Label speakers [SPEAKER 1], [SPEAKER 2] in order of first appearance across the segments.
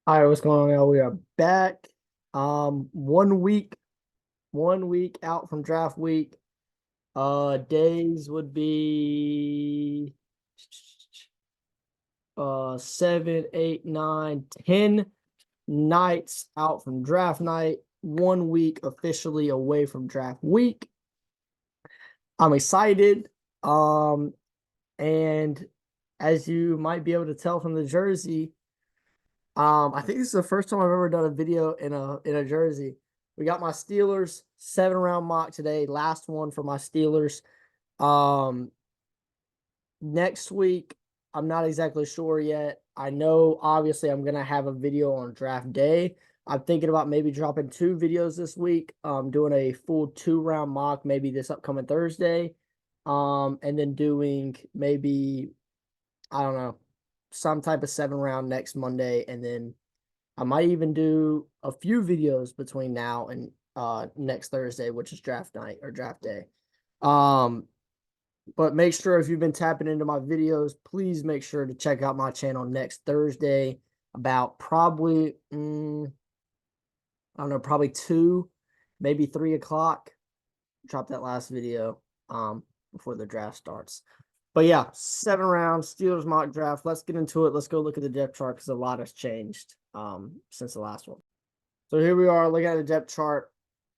[SPEAKER 1] All right, what's going on, y'all? We are back. 1 week out from draft week. Days would be 7, 8, 9, 10 nights out from draft night. 1 week officially away from draft week. I'm excited. Um, and as you might be able to tell from the jersey, I think this is the first time I've ever done a video in a jersey. We got my Steelers 7 round mock today, last one for my Steelers. Um, Next week, I'm not exactly sure yet. I know obviously I'm gonna have a video on draft day. I'm thinking about maybe dropping 2 videos this week. Doing a full 2 round mock maybe this upcoming Thursday. And then doing maybe, I don't know, some type of 7 round next Monday, and then I might even do a few videos between now and next Thursday, which is draft night or draft day. Um, but make sure if you've been tapping into my videos, please make sure to check out my channel next Thursday about probably I don't know, probably 2, maybe 3 o'clock. Drop that last video before the draft starts. But yeah, 7 rounds, Steelers mock draft. Let's get into it. Let's go look at the depth chart because a lot has changed since the last one. So here we are looking at the depth chart.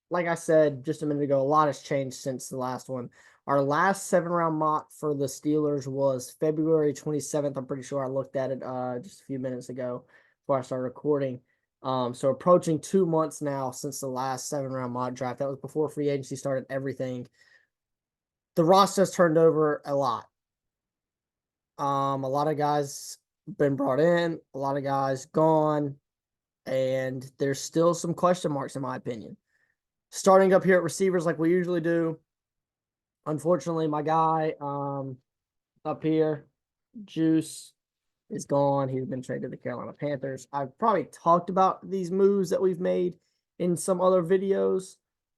[SPEAKER 1] Like I said just a minute ago, a lot has changed since the last one. Our last 7 round mock for the Steelers was February 27th. I'm pretty sure I looked at it just a few minutes ago before I started recording. So approaching 2 months now since the last 7 round mock draft. That was before free agency started, everything. The roster's turned over a lot. A lot of guys been brought in, a lot of guys gone, and there's still some question marks in my opinion. Starting up here at receivers like we usually do. Unfortunately, my guy up here, Juice, is gone. He's been traded to the Carolina Panthers. I've probably talked about these moves that we've made in some other videos.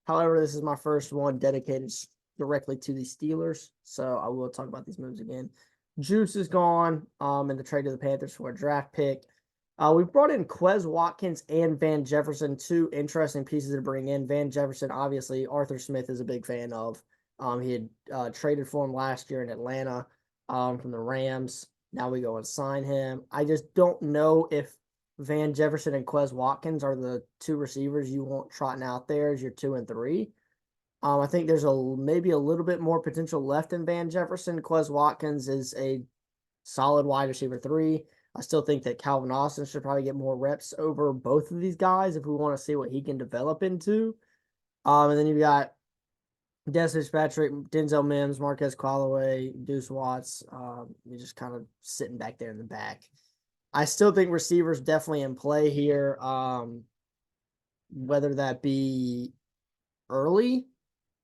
[SPEAKER 1] However, this is my first one dedicated directly to the Steelers, so I will talk about these moves again. Juice is gone in the trade to the Panthers for a draft pick. We brought in Quez Watkins and Van Jefferson, 2 interesting pieces to bring in. Van Jefferson, obviously, Arthur Smith is a big fan of. He had traded for him last year in Atlanta from the Rams. Now we go and sign him. I just don't know if Van Jefferson and Quez Watkins are the 2 receivers you want trotting out there as your 2 and 3. I think there's maybe a little bit more potential left in Van Jefferson. Quez Watkins is a solid wide receiver 3. I still think that Calvin Austin should probably get more reps over both of these guys if we want to see what he can develop into. And then you've got Desish Patrick, Denzel Mims, Marquez Callaway, Deuce Watts. You're just kind of sitting back there in the back. I still think receivers definitely in play here. Whether that be early,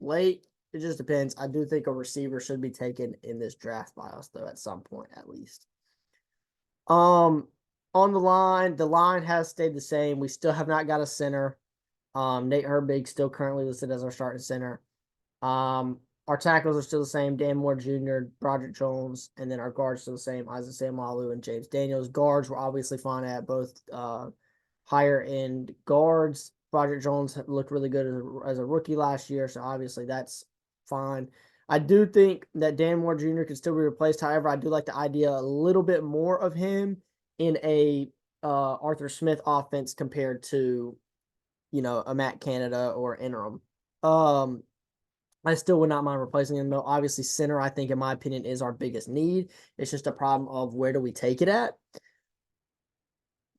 [SPEAKER 1] late, it just depends. I do think a receiver should be taken in this draft by us, though, at some point at least. On the line has stayed the same. We still have not got a center. Nate Herbig still currently listed as our starting center. Our tackles are still the same: Dan Moore Jr., Broderick Jones, and then our guards still the same: Isaac Seumalo and James Daniels. Guards were obviously fine at both higher end guards. Broderick Jones looked really good as a rookie last year, so obviously that's fine. I do think that Dan Moore Jr. could still be replaced. However, I do like the idea a little bit more of him in a Arthur Smith offense compared to, a Matt Canada or interim. I still would not mind replacing him, though. Obviously, center, I think, in my opinion, is our biggest need. It's just a problem of where do we take it at.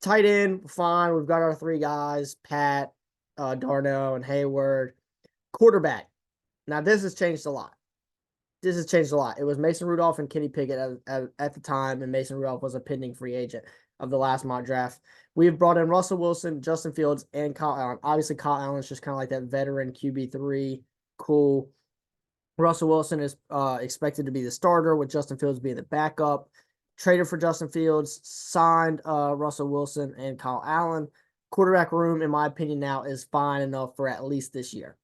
[SPEAKER 1] Tight end, fine. We've got our 3 guys, Pat, Darnell, and Hayward. Quarterback. Now, this has changed a lot. It was Mason Rudolph and Kenny Pickett at the time, and Mason Rudolph was a pending free agent of the last mock draft. We've brought in Russell Wilson, Justin Fields, and Kyle Allen. Obviously, Kyle Allen's just kind of like that veteran QB3. Cool. Russell Wilson is expected to be the starter, with Justin Fields being the backup. Traded for Justin Fields, signed Russell Wilson and Kyle Allen. Quarterback room, in my opinion, now is fine enough for at least this year.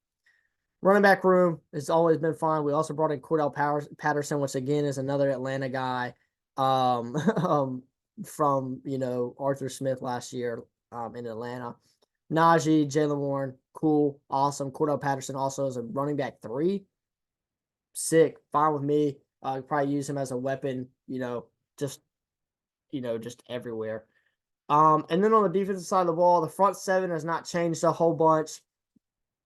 [SPEAKER 1] Running back room has always been fine. We also brought in Cordell Patterson, which again is another Atlanta guy from Arthur Smith last year. in Atlanta. Najee, Jaylen Warren, cool, awesome. Cordell Patterson also is a running back 3. Sick, fine with me. Probably use him as a weapon, just everywhere. And then on the defensive side of the ball, the front 7 has not changed a whole bunch.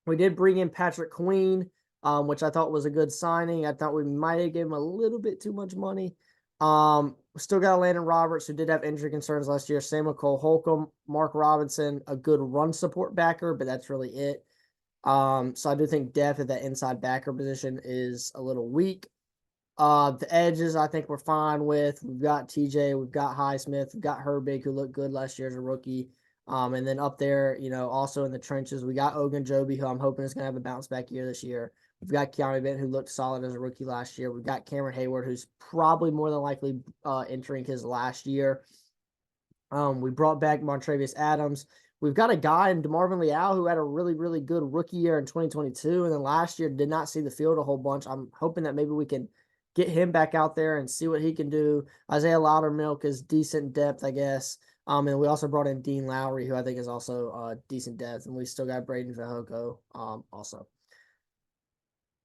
[SPEAKER 1] We did bring in Patrick Queen, which I thought was a good signing. I thought we might have given him a little bit too much money. Still got Landon Roberts, who did have injury concerns last year. Samuel Cole Holcomb, Mark Robinson, a good run support backer, but that's really it. So I do think depth at that inside backer position is a little weak. The edges, I think we're fine with. We've got TJ, we've got Highsmith, we've got Herbig, who looked good last year as a rookie. And then up there, also in the trenches, we got Ogunjobi, who I'm hoping is going to have a bounce back year this year. We've got Keanu Bent, who looked solid as a rookie last year. We've got Cameron Hayward, who's probably more than likely entering his last year. We brought back Montravius Adams. We've got a guy in DeMarvin Leal who had a really, really good rookie year in 2022, and then last year did not see the field a whole bunch. I'm hoping that maybe we can get him back out there and see what he can do. Isaiah Loudermilk is decent depth, I guess. And we also brought in Dean Lowry, who I think is also decent depth, and we still got Braden Fehoko also.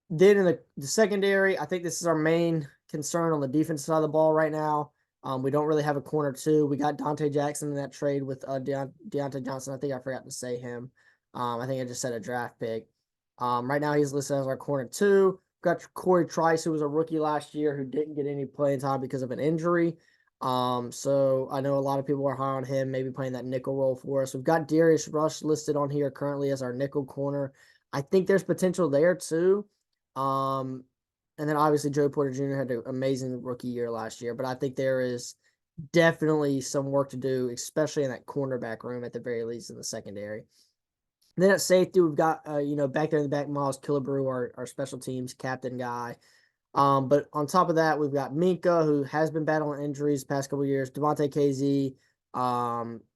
[SPEAKER 1] Then in the secondary, I think this is our main concern on the defensive side of the ball right now. We don't really have a corner 2. We got Dante Jackson in that trade with Deontay Johnson. I think I forgot to say him. I think I just said a draft pick. Right now he's listed as our corner 2. We've got Corey Trice, who was a rookie last year, who didn't get any playing time because of an injury. So I know a lot of people are high on him, maybe playing that nickel role for us. We've got Darius Rush listed on here currently as our nickel corner. I think there's potential there too. And then obviously Joe Porter Jr. had an amazing rookie year last year, but I think there is definitely some work to do, especially in that cornerback room at the very least in the secondary. And then at safety, we've got, back there in the back, Miles Killebrew, our special teams captain guy. But on top of that, we've got Minka, who has been battling injuries the past couple of years. Devontae KZ,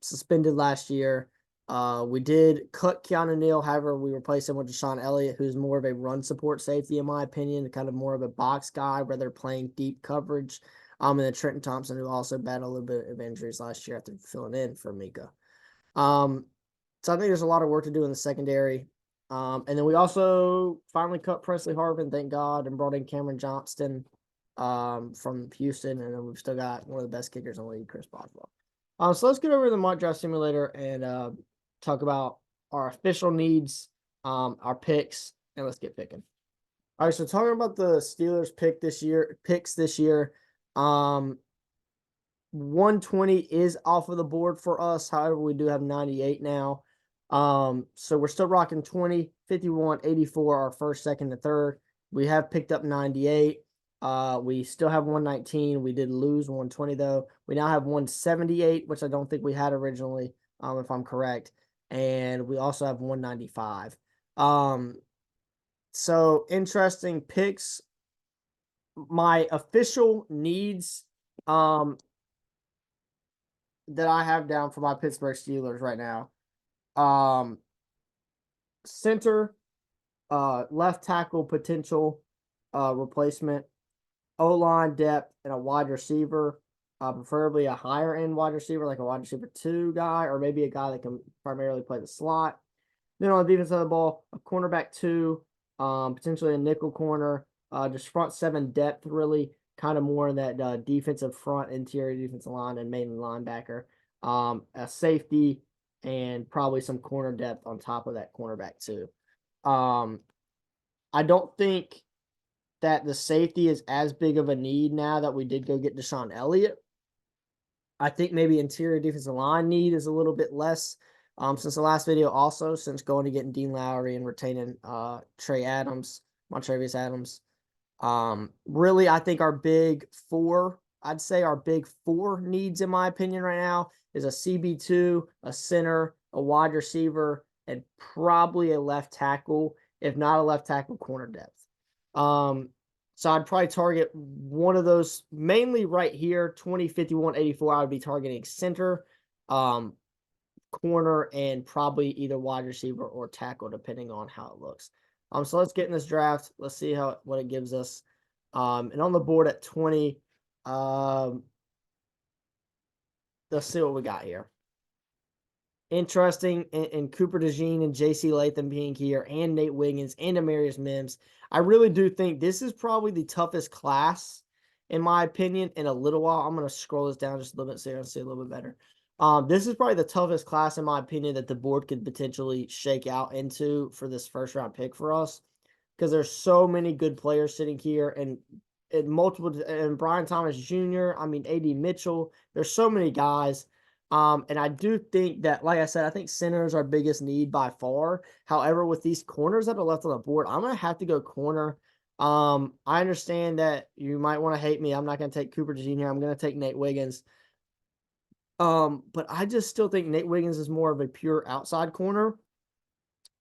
[SPEAKER 1] suspended last year. We did cut Keanu Neal. However, we replaced him with Deshaun Elliott, who's more of a run support safety, in my opinion, kind of more of a box guy, where they're playing deep coverage. And then Trenton Thompson, who also battled a little bit of injuries last year after filling in for Minka. So I think there's a lot of work to do in the secondary. And then we also finally cut Presley Harvin, thank God, and brought in Cameron Johnston from Houston. And then we've still got one of the best kickers in the league, Chris Boswell. So let's get over to the mock draft simulator and talk about our official needs, our picks, and let's get picking. All right, so talking about the Steelers picks this year, 120 is off of the board for us. However, we do have 98 now. So we're still rocking 20, 51, 84, our first, second, and third. We have picked up 98. We still have 119. We did lose 120 though. We now have 178, which I don't think we had originally, if I'm correct. And we also have 195. So interesting picks. My official needs, that I have down for my Pittsburgh Steelers right now. Center, left tackle potential, replacement, O-line depth, and a wide receiver, preferably a higher end wide receiver, like a wide receiver 2 guy, or maybe a guy that can primarily play the slot. Then on the defense side of the ball, a cornerback 2, potentially a nickel corner, just front 7 depth, really kind of more in that defensive front, interior defensive line, and mainly linebacker, a safety, and probably some corner depth on top of that cornerback 2. I don't think that the safety is as big of a need now that we did go get Deshaun Elliott. I think maybe interior defensive line need is a little bit less since the last video also, since going to getting Dean Lowry and retaining Montravius Adams. Really, I think our big 4 needs, in my opinion, right now is a CB2, a center, a wide receiver, and probably a left tackle, if not a left tackle, corner depth. So I'd probably target one of those, mainly right here, 20, 51, 84. I would be targeting center, corner, and probably either wide receiver or tackle, depending on how it looks. So let's get in this draft. Let's see what it gives us. And on the board at 20, let's see what we got here. interesting in Cooper DeJean and J.C. Latham being here, and Nate Wiggins and Amarius Mims. I really do think this is probably the toughest class, in my opinion, in a little while. I'm going to scroll this down just a little bit so you can see a little bit better. This is probably the toughest class, in my opinion, that the board could potentially shake out into for this first-round pick for us, because there's so many good players sitting here, and multiple, and Brian Thomas Jr., I mean, A.D. Mitchell. There's so many guys. And I do think that, like I said, I think center is our biggest need by far. However, with these corners that are left on the board, I'm going to have to go corner. I understand that you might want to hate me. I'm not going to take Cooper Jr. I'm going to take Nate Wiggins. But I just still think Nate Wiggins is more of a pure outside corner.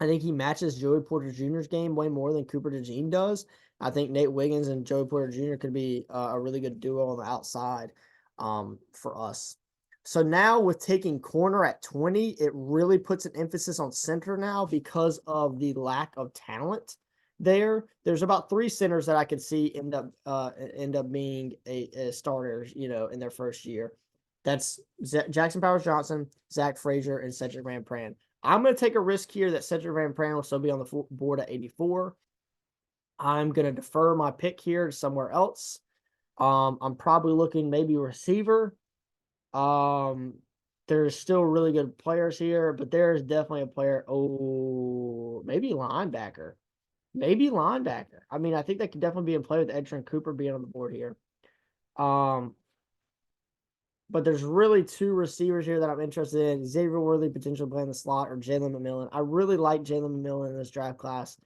[SPEAKER 1] I think he matches Joey Porter Jr.'s game way more than Cooper DeJean does. I think Nate Wiggins and Joey Porter Jr. could be a really good duo on the outside for us. So now with taking corner at 20, it really puts an emphasis on center now because of the lack of talent there. There's about 3 centers that I could see end up being a starters, in their first year. That's Jackson Powers Johnson, Zach Frazier, and Cedric Van Pran. I'm going to take a risk here that Cedric Van Pran will still be on the board at 84. I'm going to defer my pick here to somewhere else. I'm probably looking maybe receiver. There's still really good players here, but there's definitely a player. Oh, maybe linebacker. Maybe linebacker. I mean, I think that could definitely be in play with Edgerrin Cooper being on the board here. But there's really 2 receivers here that I'm interested in. Xavier Worthy potentially playing the slot, or Jalen McMillan. I really like Jalen McMillan in this draft class.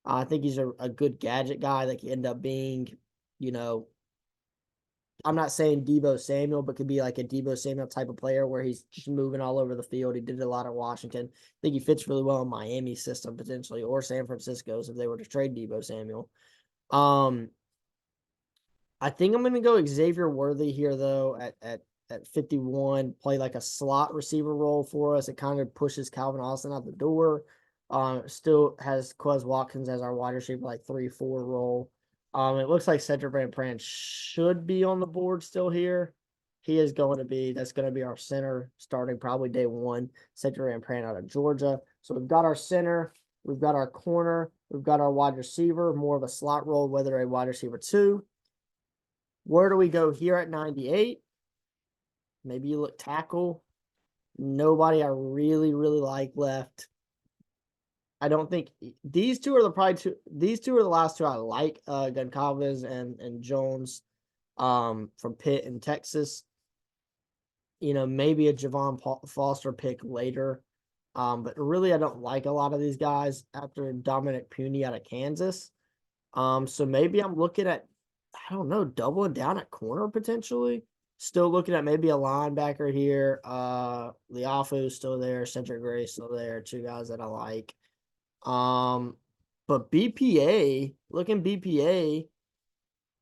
[SPEAKER 1] I think he's a good gadget guy that could end up being, I'm not saying Deebo Samuel, but could be like a Deebo Samuel type of player where he's just moving all over the field. He did it a lot at Washington. I think he fits really well in Miami's system potentially, or San Francisco's if they were to trade Deebo Samuel. I think I'm going to go Xavier Worthy here, though, at 51, play like a slot receiver role for us. It kind of pushes Calvin Austin out the door. Still has Quez Watkins as our wide receiver, like 3-4 role. It looks like Cedric Van Pran should be on the board still here. He is going to be, that's going to be our center starting probably day 1. Cedric Van Pran out of Georgia. So we've got our center, we've got our corner, we've got our wide receiver, more of a slot role, whether a wide receiver 2. Where do we go here at 98? Maybe you look tackle. Nobody I really, really like left. I don't think these 2 are these 2 are the last 2 I like, Goncalves and Jones from Pitt and Texas. Maybe a Javon Foster pick later. But really I don't like a lot of these guys after Dominic Puney out of Kansas. So maybe I'm looking at, I don't know, doubling down at corner potentially. Still looking at maybe a linebacker here. Liafu's still there. Cedric Gray still there. 2 guys that I like. But BPA, looking BPA,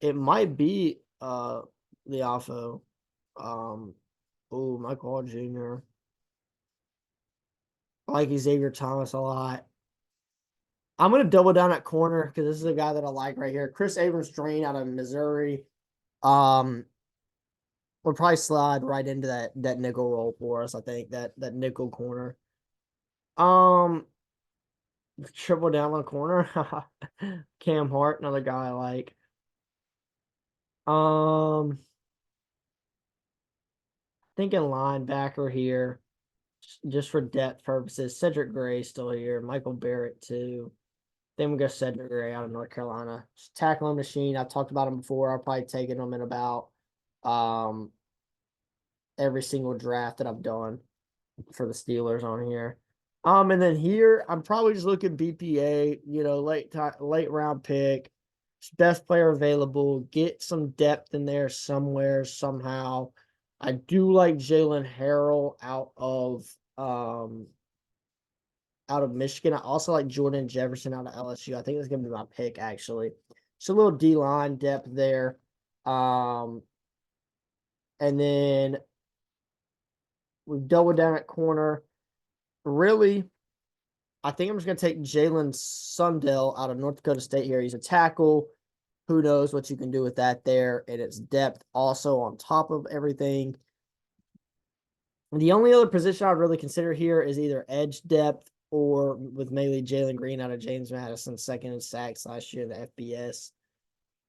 [SPEAKER 1] it might be Liafu. Michael Hall Jr. I like Xavier Thomas a lot. I'm going to double down at corner because this is a guy that I like right here. Chris Abrams-Drain out of Missouri. We'll probably slide right into that nickel role for us, I think, that nickel corner. Triple down on corner. Cam Hart, another guy I like. Thinking linebacker here, just for depth purposes. Cedric Gray still here. Michael Barrett too. Then we go Cedric Gray out of North Carolina. Tackling machine. I've talked about him before. I've probably taken him in about every single draft that I've done for the Steelers on here. And then here I'm probably just looking BPA, late round pick, best player available, get some depth in there somewhere, somehow. I do like Jalen Harrell out of Michigan. I also like Jordan Jefferson out of LSU. I think that's gonna be my pick, actually. Just a little D-line depth there. And then we double down at corner. Really, I think I'm just going to take Jalen Sundell out of North Dakota State here. He's a tackle. Who knows what you can do with that there. And it's depth also on top of everything. The only other position I'd really consider here is either edge depth or with maybe Jalen Green out of James Madison, second in sacks last year in the FBS.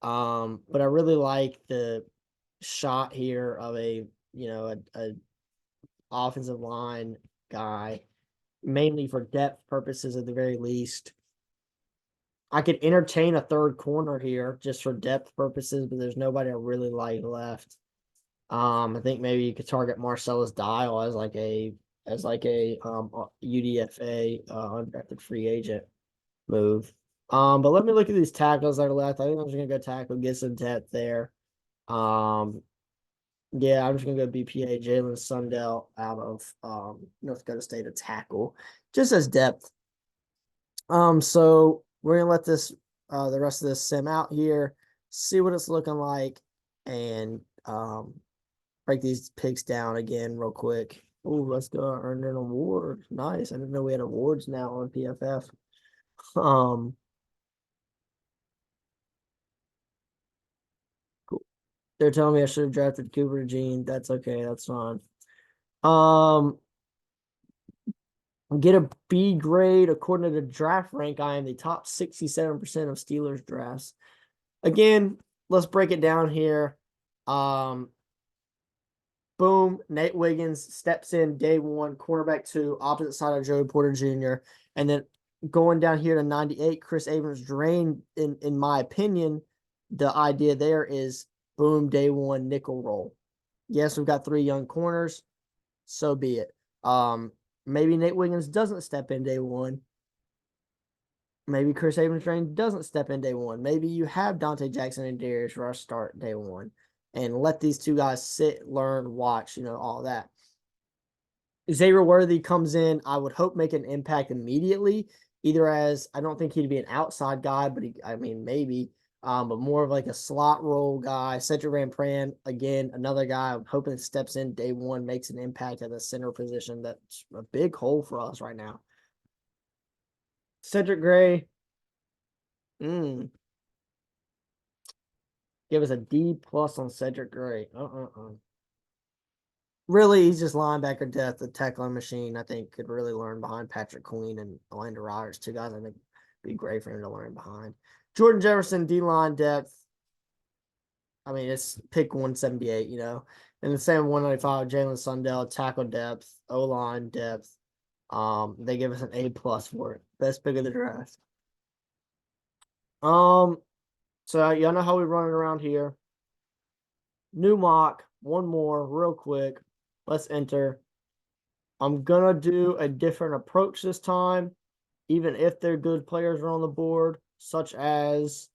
[SPEAKER 1] But I really like the shot here of a offensive line guy, mainly for depth purposes at the very least. I could entertain a third corner here just for depth purposes, but there's nobody I really like left. I think maybe you could target Marcellus Dial as like a UDFA undrafted free agent move. But let me look at these tackles that are left. I think I'm just gonna go tackle, get some depth there. Yeah, I'm just gonna go BPA Jalen Sundell out of North Dakota State to tackle, just as depth. So we're gonna let this the rest of this sim out here, see what it's looking like, and break these picks down again real quick. Oh, let's go earn an award. Nice. I didn't know we had awards now on PFF. Cool. They're telling me I should have drafted Cooper Gene. That's okay. That's fine. Get a B grade according to the draft rank. I am the top 67% of Steelers drafts. Again, let's break it down here. Boom, Nate Wiggins steps in day one, quarterback 2, opposite side of Joey Porter Jr. And then going down here to 98, Chris Abrams drained, in my opinion, the idea there is boom, day one, nickel roll. Yes, we've got 3 young corners. So be it. Maybe Nate Wiggins doesn't step in day one. Maybe Chris Abrams drained doesn't step in day one. Maybe you have Dante Jackson and Darius Rush start day one. And let these 2 guys sit, learn, watch, all that. Xavier Worthy comes in, I would hope make an impact immediately, either as, I don't think he'd be an outside guy, but maybe, but more of like a slot role guy. Cedric Van Pran, again, another guy I'm hoping steps in day one, makes an impact at the center position. That's a big hole for us right now. Cedric Gray, give us a D+ on Cedric Gray. Really, he's just linebacker depth, the tackling machine. I think could really learn behind Patrick Queen and Orlando Rodgers, 2 guys I think be great for him to learn behind. Jordan Jefferson, D-line depth. It's pick 178, And the same 195, Jalen Sundell, tackle depth, O-line depth. They give us an A+ for it. Best pick of the draft. So y'all know how we run it around here. New mock, one more real quick. Let's enter. I'm gonna do a different approach this time, even if they're good players are on the board, such as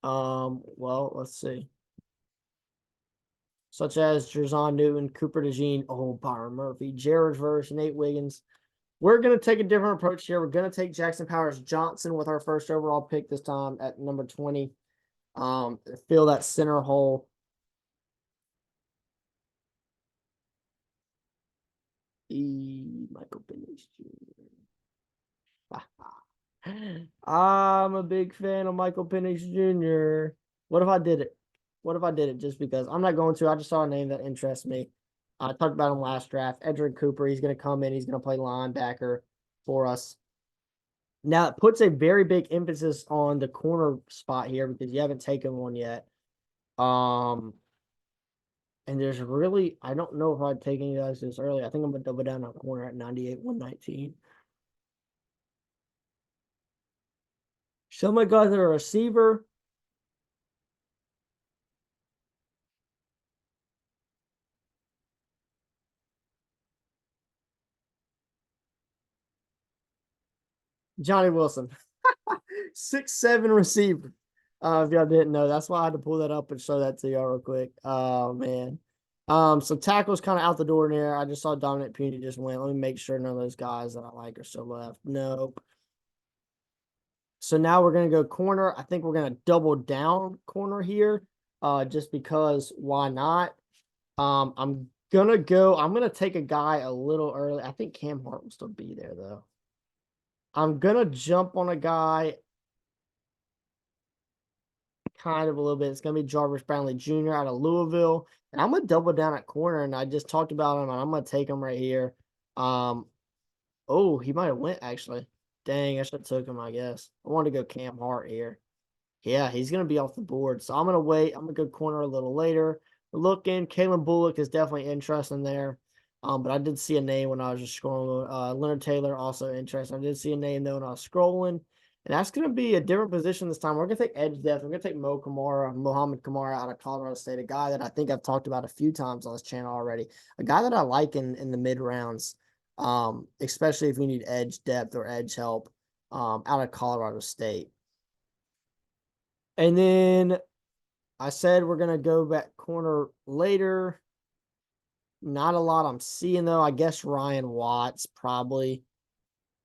[SPEAKER 1] let's see. Such as Jerzon Newton, Cooper DeJean, Byron Murphy, Jared Verse, Nate Wiggins. We're going to take a different approach here. We're going to take Jackson Powers Johnson with our first overall pick this time at number 20. Fill that center hole. Michael Penix Jr. I'm a big fan of Michael Penix Jr. What if I did it? What if I did it just because? I'm not going to. I just saw a name that interests me. I talked about him last draft. Edgerrin Cooper. He's going to come in. He's going to play linebacker for us. Now, it puts a very big emphasis on the corner spot here because you haven't taken one yet. And there's really, I don't know if I'd take any guys this early. I think I'm going to double down on corner at 98, 119. Some of my guys that are a receiver. Johnny Wilson. 6'7" receiver. If y'all didn't know, that's why I had to pull that up and show that to y'all real quick. Oh man. So tackle's kind of out the door in there. I just saw Dominic Puni just went. Let me make sure none of those guys that I like are still left. Nope. So now we're gonna go corner. I think we're gonna double down corner here. Just because why not? I'm gonna take a guy a little early. I think Cam Hart will still be there though. I'm gonna jump on a guy. kind of a little bit. It's going to be Jarvis Brownlee Jr. out of Louisville. And I'm going to double down at corner, and I just talked about him, and I'm going to take him right here. Oh, he might have went, actually. Dang, I should have took him, I guess. I wanted to go Cam Hart here. Yeah, he's going to be off the board. So I'm going to wait. I'm going to go corner a little later. Looking, Kalen Bullock is definitely interesting there. But I did see a name when I was just scrolling. Leonard Taylor, also interesting. I did see a name, though, when I was scrolling. And that's going to be a different position this time. We're going to take edge depth. We're going to take Mohamed Kamara out of Colorado State, a guy that I think I've talked about a few times on this channel already. A guy that I like in the mid-rounds, especially if you need edge depth or edge help out of Colorado State. And then I said we're going to go back corner later. Not a lot I'm seeing, though. I guess Ryan Watts probably.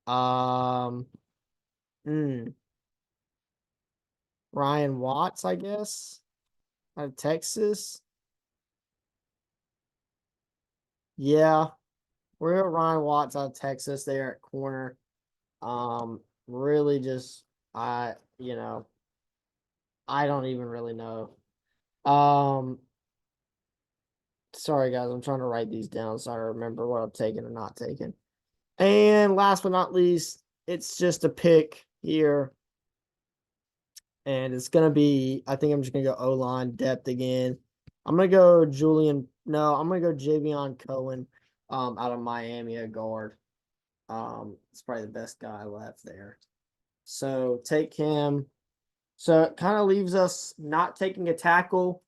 [SPEAKER 1] Ryan Watts, I guess, out of Texas. Yeah, we're at Ryan Watts out of Texas there at corner. Really just, I don't even really know. Sorry, guys, I'm trying to write these down so I remember what I'm taking and not taking. And last but not least, it's just a pick here. And it's going to be, I think I'm just going to go O-line depth again. I'm going to go I'm going to go Javion Cohen out of Miami at guard. It's probably the best guy left there. So take him. So it kind of leaves us not taking a tackle,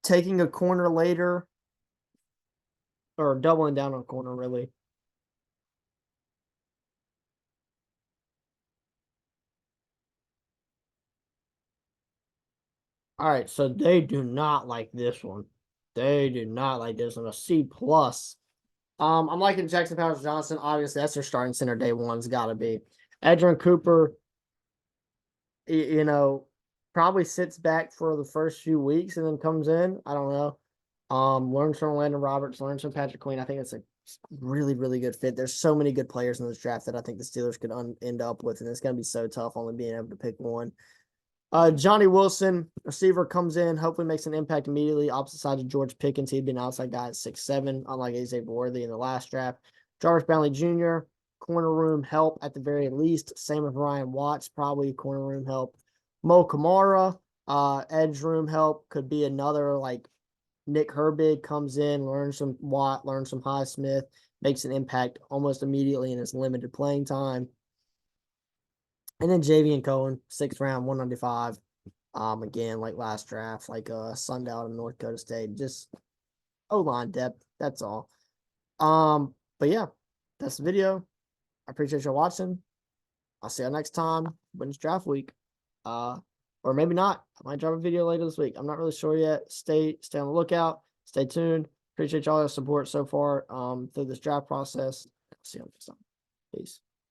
[SPEAKER 1] taking a corner later, or doubling down on corner, really. All right, so they do not like this one. They do not like this one. A C plus. I'm liking Jackson Powers Johnson. Obviously, that's their starting center day one's got to be. Edgerrin Cooper, probably sits back for the first few weeks and then comes in. I don't know. Learns from Landon Roberts, learns from Patrick Queen. I think it's a really, really good fit. There's so many good players in this draft that I think the Steelers could end up with, and it's going to be so tough only being able to pick one. Johnny Wilson, receiver, comes in, hopefully makes an impact immediately. Opposite side of George Pickens. He'd been an outside guy at 6'7", unlike A.J. Worthy in the last draft. Jarvis Brownlee Jr., corner room help at the very least. Same with Ryan Watts, probably corner room help. Mo Kamara, edge room help. Could be another, like, Nick Herbig comes in, learns some Watt, learns some Highsmith, makes an impact almost immediately in his limited playing time. And then Javion Cohen, 6th round, 195. Again, like last draft, like Sundown in North Dakota State. Just O-line depth. That's all. But yeah, that's the video. I appreciate y'all watching. I'll see you next time when it's draft week. Or maybe not. I might drop a video later this week. I'm not really sure yet. Stay on the lookout. Stay tuned. Appreciate y'all your support so far through this draft process. See you next time. Peace.